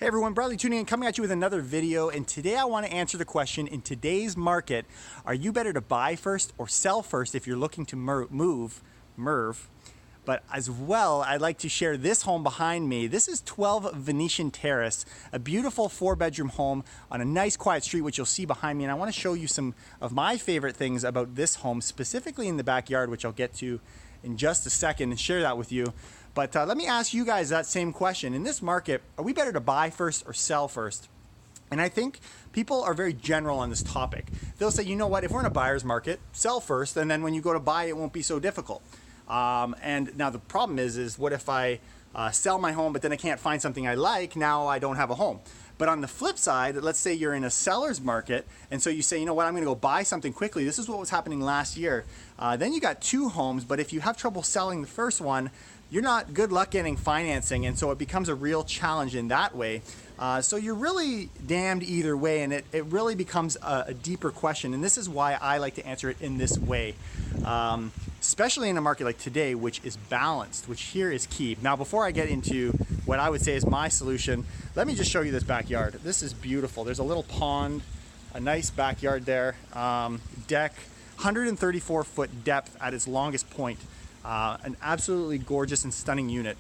Hey everyone, Bradley tuning in, coming at you with another video, and today I want to answer the question, in today's market, are you better to buy first or sell first if you're looking to move? But as well, I'd like to share this home behind me. This is 12 Venetian Terrace, a beautiful 4-bedroom home on a nice quiet street, which you'll see behind me. And I want to show you some of my favorite things about this home, specifically in the backyard, which I'll get to in just a second and share that with you. But let me ask you guys that same question. In this market, are we better to buy first or sell first? And I think people are very general on this topic. They'll say, you know what, if we're in a buyer's market, sell first, and then when you go to buy, it won't be so difficult. And now the problem is what if I sell my home, but then I can't find something I like, now I don't have a home. But on the flip side, let's say you're in a seller's market, and so you say, you know what, I'm gonna go buy something quickly. This is what was happening last year. Then you got 2 homes, but if you have trouble selling the first one, you're not good luck getting financing, and so it becomes a real challenge in that way. So you're really damned either way, and it really becomes a deeper question, and this is why I like to answer it in this way. Especially in a market like today, which is balanced, which here is key. Now, before I get into what I would say is my solution, let me just show you this backyard. This is beautiful. There's a little pond, a nice backyard there, deck, 134-foot depth at its longest point. An absolutely gorgeous and stunning unit.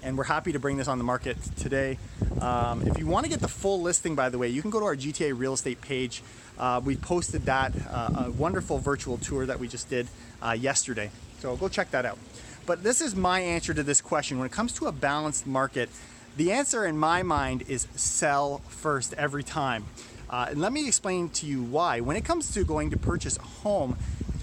And we're happy to bring this on the market today. If you want to get the full listing, by the way, you can go to our GTA real estate page. We posted that, a wonderful virtual tour that we just did yesterday. So go check that out. But this is my answer to this question. When it comes to a balanced market, the answer in my mind is sell first every time. And let me explain to you why. When it comes to going to purchase a home,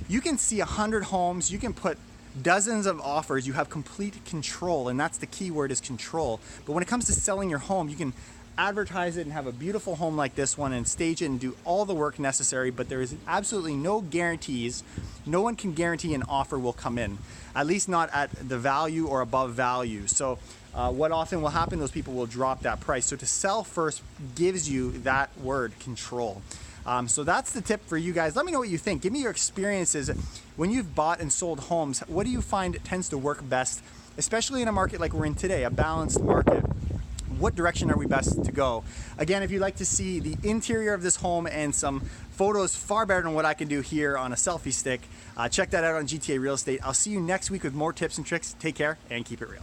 you can see 100 homes, you can put dozens of offers, you have complete control, and that's the key word, is control. But when it comes to selling your home, you can advertise it and have a beautiful home like this one and stage it and do all the work necessary, but there is absolutely no guarantees. No one can guarantee an offer will come in, at least not at the value or above value. So what often will happen, those people will drop that price. So to sell first gives you that word, control. So that's the tip for you guys. Let me know what you think. Give me your experiences when you've bought and sold homes. What do you find tends to work best, especially in a market like we're in today, a balanced market? What direction are we best to go? Again, if you'd like to see the interior of this home and some photos far better than what I can do here on a selfie stick, check that out on GTA Real Estate. I'll see you next week with more tips and tricks. Take care and keep it real.